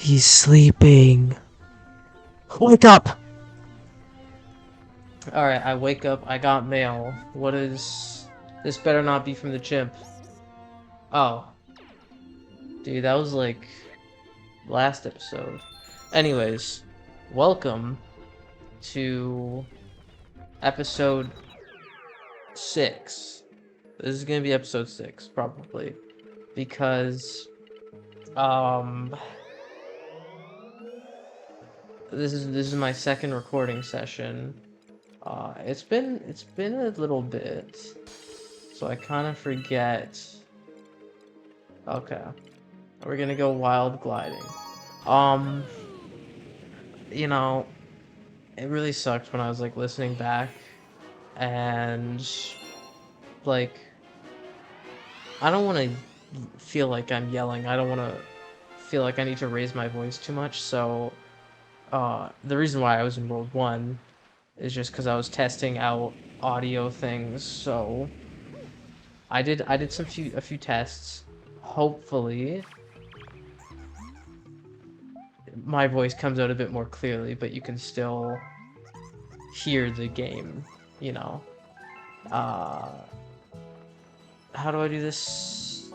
He's sleeping. Wake up! Alright, I wake up, I got mail. What is... This better not be from the chimp. Oh. Dude, that was like... last episode. Anyways, welcome to episode 6. This is gonna be episode 6, probably. Because... This is my second recording session. It's been a little bit, so I kind of forget. Okay, we're gonna go wild gliding. Um, you know, it really sucked when I was like listening back, and like I don't want to feel like I'm yelling. I don't want to feel like I need to raise my voice too much. So, the reason why I was in World 1 is just because I was testing out audio things. So I did a few tests. Hopefully my voice comes out a bit more clearly, but you can still hear the game, you know. How do I do this?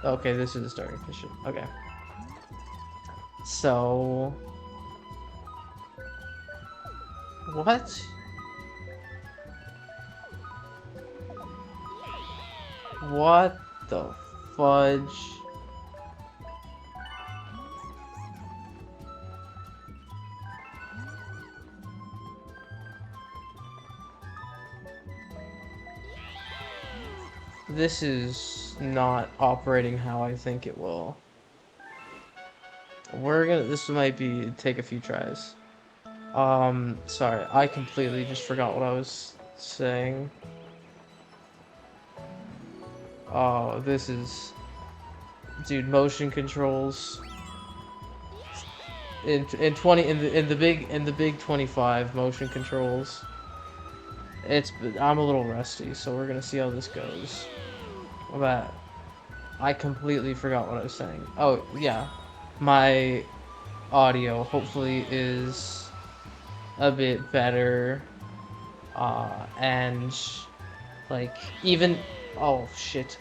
Okay, this is the starting mission. Okay. So what? What the fudge? This is not operating how I think it will. This might be take a few tries. Sorry, I completely just forgot what I was saying. Oh, this is... Dude, motion controls. In the big 25 motion controls. I'm a little rusty, so we're gonna see how this goes. But I completely forgot what I was saying. Oh, yeah. My audio hopefully is a bit better. And like even oh shit.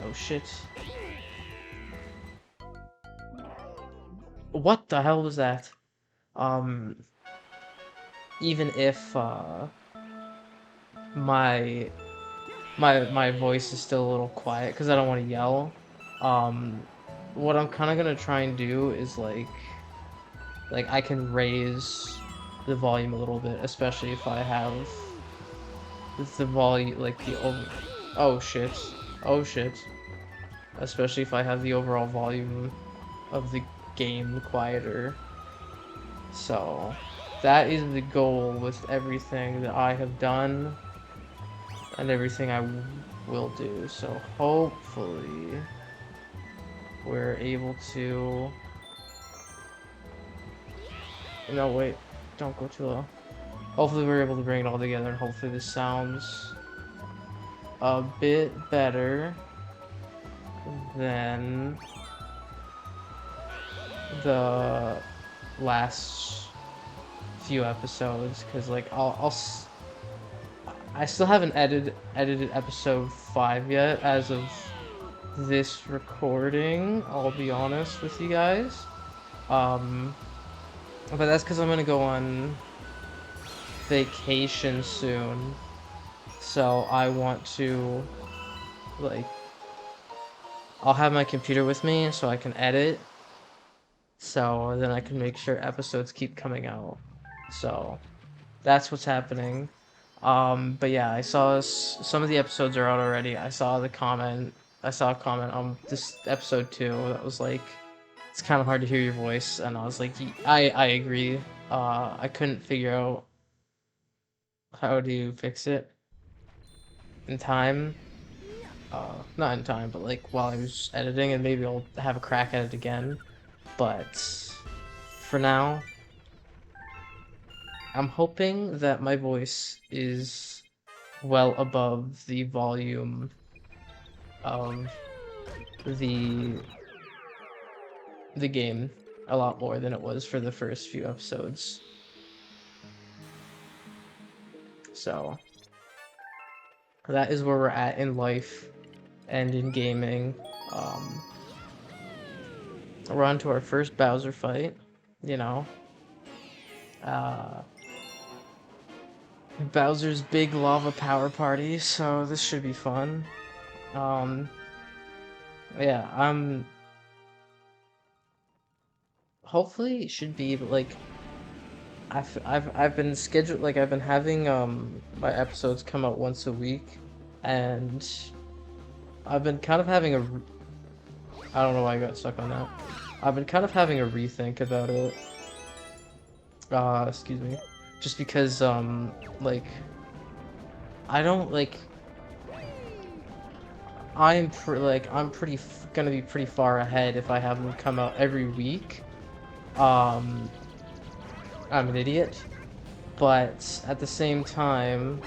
What the hell was that? Even if my my voice is still a little quiet because I don't want to yell. What I'm kind of gonna try and do is like I can raise the volume a little bit, especially if I have the volume like the over. Oh shit! Oh shit! Especially if I have the overall volume of the game quieter. So that is the goal with everything that I have done and everything I will do. So hopefully we're able to... No, wait. Don't go too low. Hopefully we're able to bring it all together, and hopefully this sounds a bit better than the last few episodes, because like I still haven't edited episode 5 yet as of this recording, I'll be honest with you guys. But that's because I'm gonna go on vacation soon, so I want to like I'll have my computer with me so I can edit, so then I can make sure episodes keep coming out. So that's what's happening. But yeah, I saw some of the episodes are out already. I saw a comment on this episode 2 that was like, it's kind of hard to hear your voice, and I was like, I agree. I couldn't figure out how to fix it in time. Not in time, but like while I was editing, and maybe I'll have a crack at it again. But for now, I'm hoping that my voice is well above the volume of the the game a lot more than it was for the first few episodes. So that is where we're at in life and in gaming. We're on to our first Bowser fight, you know. Bowser's big lava power party, so this should be fun. Yeah, hopefully it should be like I've been scheduled, like I've been having my episodes come out once a week, and I've been kind of having I don't know why I got stuck on that. I've been kind of having a rethink about it. Excuse me. Just because like I don't like I'm gonna be pretty far ahead if I have them come out every week. Um I'm an idiot, but at the same time,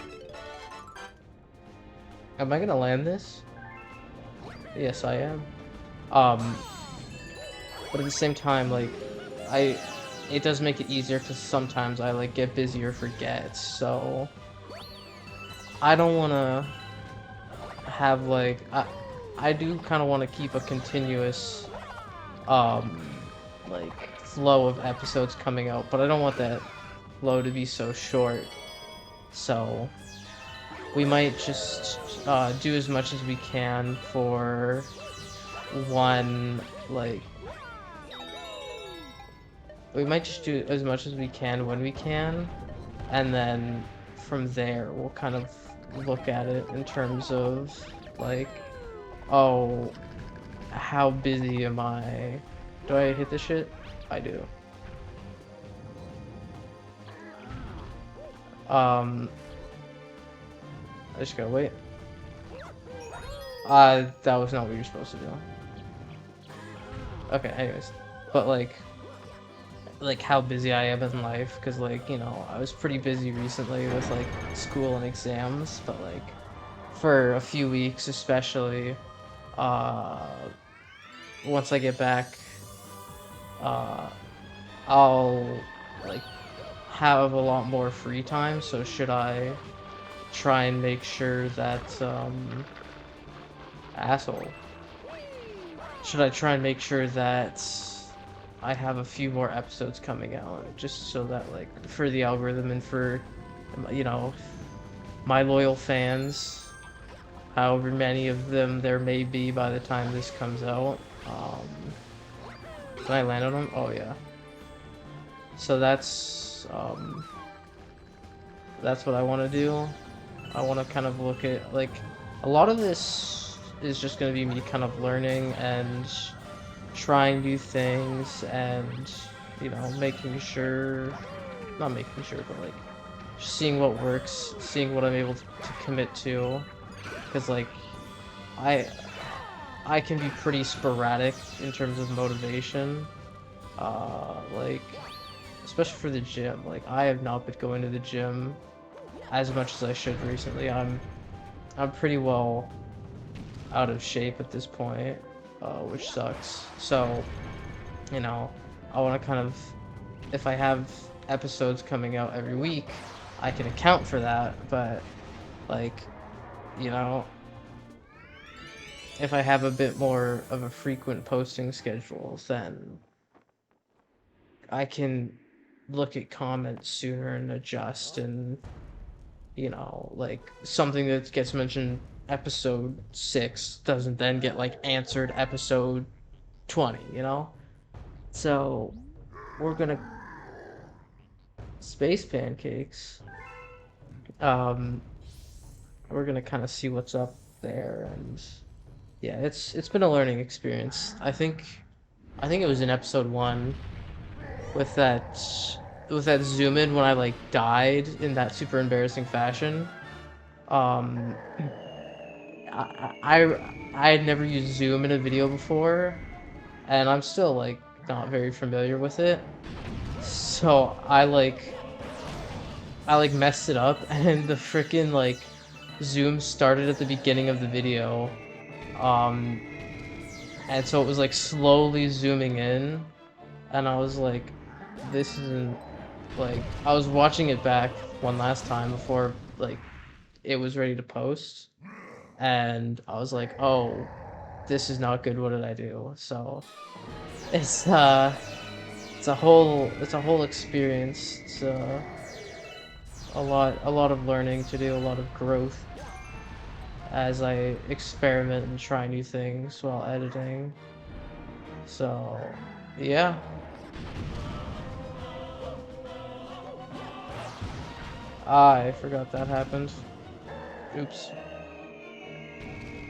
am I gonna land this? Yes, I am. But at the same time, like, it does make it easier because sometimes I like get busy or forget. So I don't want to have like I do kind of want to keep a continuous like flow of episodes coming out, but I don't want that flow to be so short. So we might just do as much as we can for one, like, we might just do as much as we can when we can, and then from there we'll kind of look at it in terms of like, oh, how busy am I? Do I hit this shit? I do. I just gotta wait. That was not what you're supposed to do. Okay, anyways. But like how busy I am in life, because like, you know, I was pretty busy recently with like school and exams, but like for a few weeks especially, once I get back, I'll like have a lot more free time. So should I try and make sure that asshole, should I try and make sure that I have a few more episodes coming out, just so that like for the algorithm and for, you know, my loyal fans, however many of them there may be by the time this comes out. Can I land on them? Oh yeah. So that's what I want to do. I want to kind of look at like a lot of this is just going to be me kind of learning and trying new things, and you know, making sure, not making sure, but like just seeing what works, seeing what I'm able to commit to, because like I can be pretty sporadic in terms of motivation, like especially for the gym. Like I have not been going to the gym as much as I should recently. I'm pretty well out of shape at this point, which sucks. So, you know, I want to kind of, if I have episodes coming out every week, I can account for that. But like, you know, if I have a bit more of a frequent posting schedule, then I can look at comments sooner and adjust, and you know, like something that gets mentioned episode 6 doesn't then get like answered episode 20, you know? So we're gonna space pancakes. We're gonna kind of see what's up there, and yeah, it's been a learning experience. I think it was in episode 1 with that zoom in when I like died in that super embarrassing fashion. Um, I had never used zoom in a video before, and I'm still like not very familiar with it. So I like messed it up, and the freaking like zoom started at the beginning of the video. Um, and so it was like slowly zooming in, and I was like, this isn't like, I was watching it back one last time before like it was ready to post, and I was like, oh, this is not good, what did I do? So it's it's a whole experience. It's a lot of learning to do, a lot of growth as I experiment and try new things while editing. So yeah. I forgot that happened. Oops.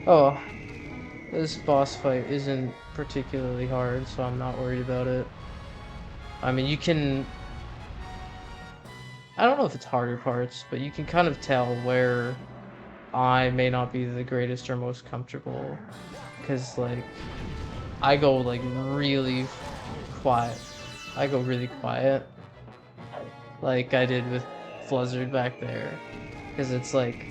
Oh, this boss fight isn't particularly hard, so I'm not worried about it. I mean, you can... I don't know if it's harder parts, but you can kind of tell where I may not be the greatest or most comfortable. Because, like, I go, like, really quiet. I go really quiet. Like I did with Fluzzard back there. Because it's, like,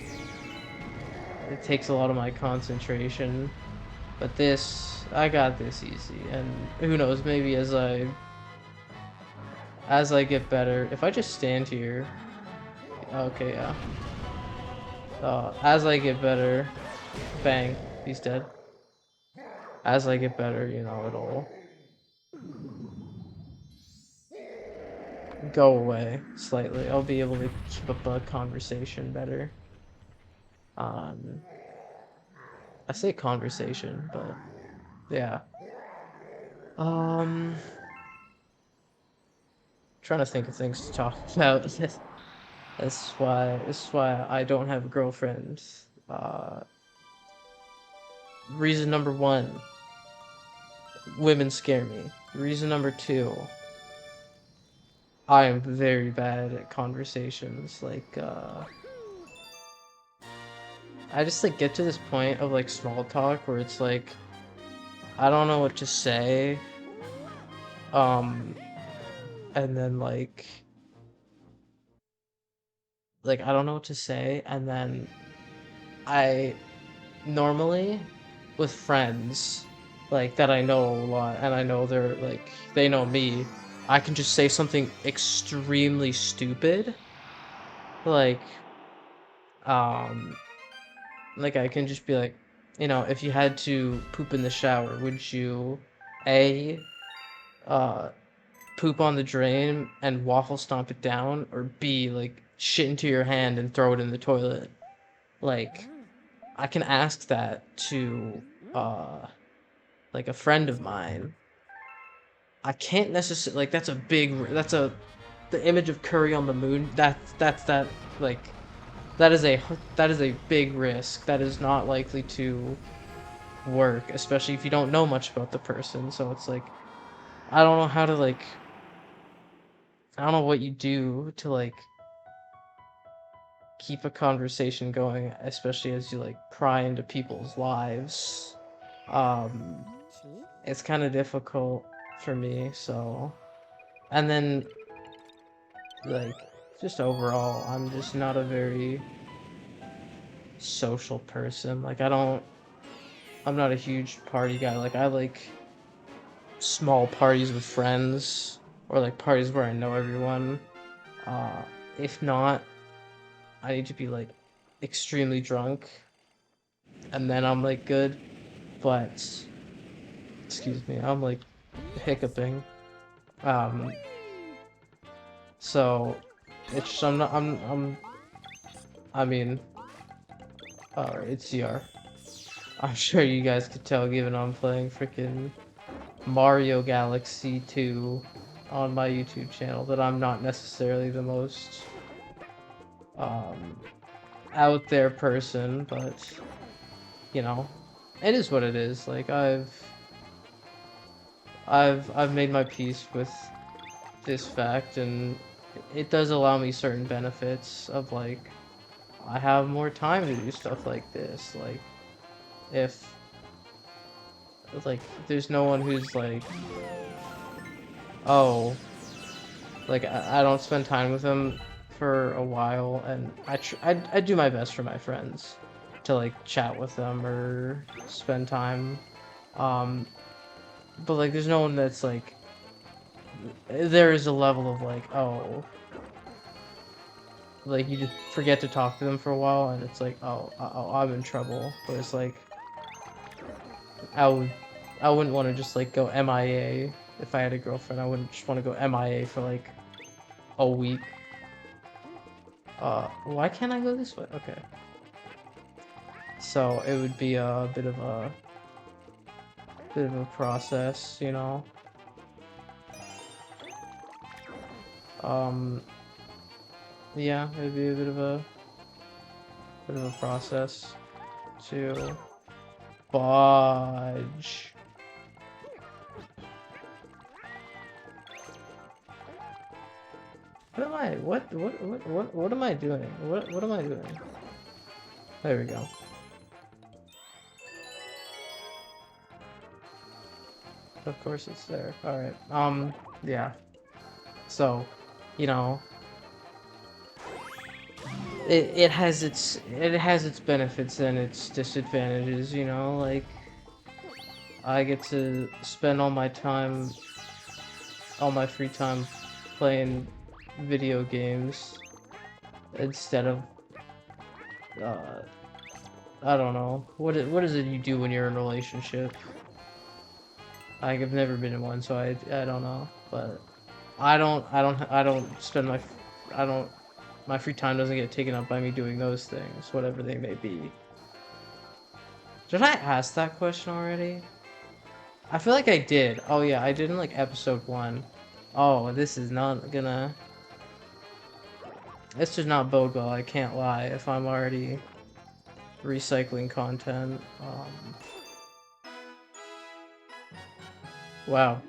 it takes a lot of my concentration. But this, I got this easy. And who knows, maybe as I get better, if I just stand here, okay, yeah. As I get better, bang, he's dead. As I get better, you know, it'll go away slightly. I'll be able to keep up a conversation better. Um, I say conversation, but yeah. Um, Trying to think of things to talk about. This is why I don't have a girlfriend. Reason number one, women scare me. Reason number two, I am very bad at conversations. Like, I just like get to this point of like small talk where it's like, I don't know what to say. Um, and then I don't know what to say, and then I normally with friends like that I know a lot and I know they're like they know me, I can just say something extremely stupid. Like um I can just be like, you know, if you had to poop in the shower, would you A uh poop on the drain and waffle stomp it down, or B like shit into your hand and throw it in the toilet? Like I can ask that to like a friend of mine. I can't necessarily like that's a big that's a the image of Curry on the moon. That's that like that is a big risk. That is not likely to work, especially if you don't know much about the person. So it's like I don't know how to like I don't know what you do to like keep a conversation going, especially as you like pry into people's lives. Um it's kind of difficult for me, so and then like just overall I'm just not a very social person. Like I'm not a huge party guy. Like I like small parties with friends or like parties where I know everyone. uh if not, I need to be like extremely drunk and then I'm like good. But excuse me, I'm like hiccuping. um so it's I'm not I'm I mean it's CR. I'm sure you guys could tell given I'm playing freaking Mario Galaxy 2 on my YouTube channel that I'm not necessarily the most um, out there person, but you know, it is what it is. Like I've made my peace with this fact, and it does allow me certain benefits of like I have more time to do stuff like this. Like if like there's no one who's like, oh, like I don't spend time with them for a while, and I do my best for my friends to like chat with them or spend time. Um, but like, there's no one that's like, there is a level of like, oh, like you just forget to talk to them for a while, and it's like, oh, I'm in trouble. But it's like, I would, I wouldn't want to just like go MIA if I had a girlfriend. I wouldn't just want to go MIA for like a week. Why can't I go this way? Okay. So it would be a bit of a process, you know. Um, yeah, it'd be a bit of a process to budge. What am I? What am I doing? What am I doing? There we go. Of course it's there. All right. Yeah. So, you know, it has its benefits and its disadvantages, you know, like I get to spend all my free time playing video games instead of uh I don't know. What is it you do when you're in a relationship? Like, I've never been in one, so I don't know, but I don't spend I don't my free time doesn't get taken up by me doing those things, whatever they may be. Did I ask that question already? I feel like I did. Oh yeah, I did in like episode 1. Oh, this is not gonna... This does not bode well, I can't lie, if I'm already recycling content. Wow.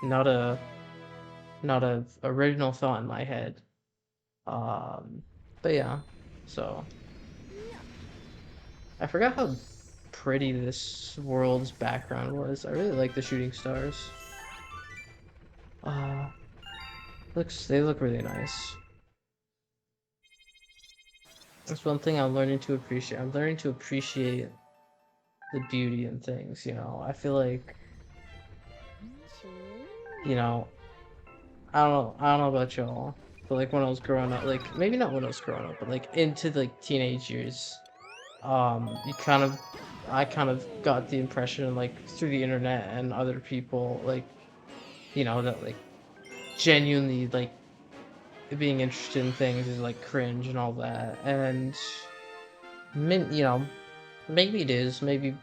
Not a... Not a original thought in my head. But yeah, so... I forgot how pretty this world's background was. I really like the shooting stars. Uh, they look really nice. That's one thing I'm learning to appreciate. I'm learning to appreciate the beauty in things, you know. I feel like, you know, I don't know about y'all, but like when I was growing up, like maybe not when I was growing up, but like into like teenage years, you kind of, I kind of got the impression like through the internet and other people, like, you know, that like genuinely like being interested in things is like cringe and all that, and you know, maybe it is, maybe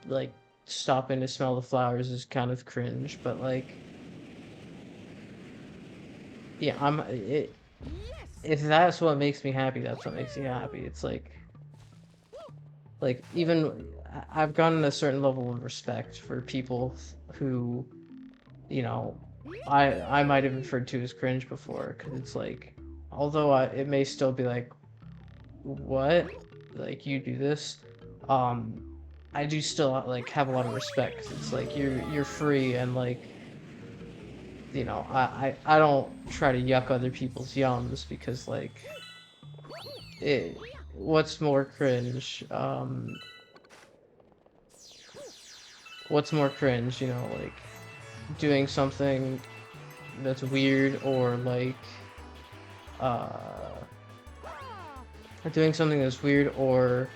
like stopping to smell the flowers is kind of cringe, but like, yeah, if that's what makes me happy, that's what makes me happy. It's like even I've gotten a certain level of respect for people who, you know, I might have referred to as cringe before, because it's like, although it may still be like, what, like you do this, um I do still like have a lot of respect, 'cause it's like you're free, and like, you know, I don't try to yuck other people's yums, because like it, what's more cringe, what's more cringe, you know, like doing something that's weird, or like uh doing something that's weird, or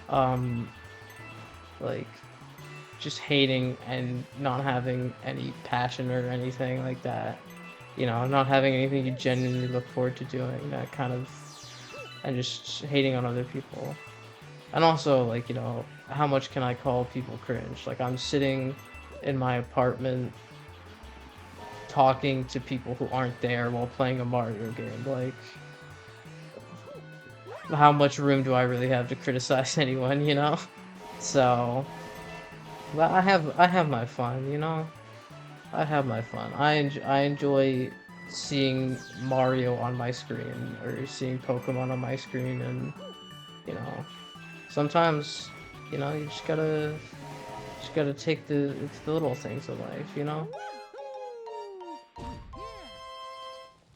um like just hating and not having any passion or anything like that, you know, not having anything you genuinely look forward to doing, that kind of, and just hating on other people. And also, like, you know, how much can I call people cringe? Like, I'm sitting in my apartment talking to people who aren't there while playing a Mario game. Like, how much room do I really have to criticize anyone, you know? So, but I have my fun, you know? I have my fun. I enjoy seeing Mario on my screen, or seeing Pokemon on my screen, and, you know, sometimes, you know, you just gotta take it's the little things in life, you know?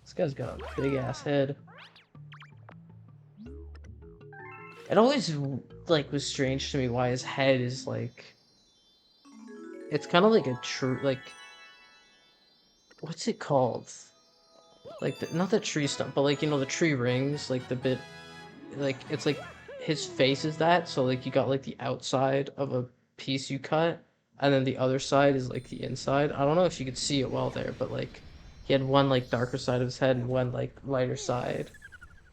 This guy's got a big ass head. It always like was strange to me why his head is like It's kind of like a true, like, what's it called? Like, not the tree stump, but like, you know, the tree rings, like the bit, like, it's like his face is that, so like you got like the outside of a piece you cut, and then the other side is like the inside. I don't know if you could see it well there, but like, he had one like darker side of his head and one like lighter side.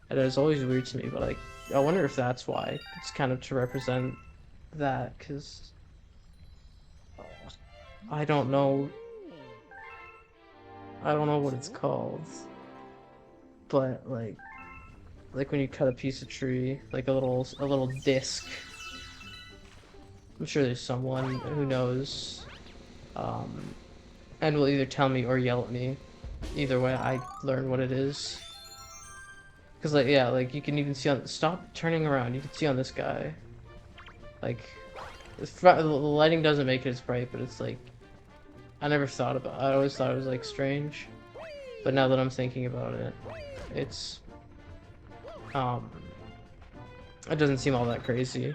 And it was always weird to me, but like, I wonder if that's why. It's kind of to represent that, because I don't know. I don't know what it's called, but like when you cut a piece of tree, like a little disc. I'm sure there's someone who knows, um, and will either tell me or yell at me. Either way, I learn what it is. Cause like yeah, like you can even see on stop turning around. You can see on this guy, like the lighting doesn't make it as bright, but it's like I never thought about. I always thought it was like strange, but now that I'm thinking about it, it's it doesn't seem all that crazy.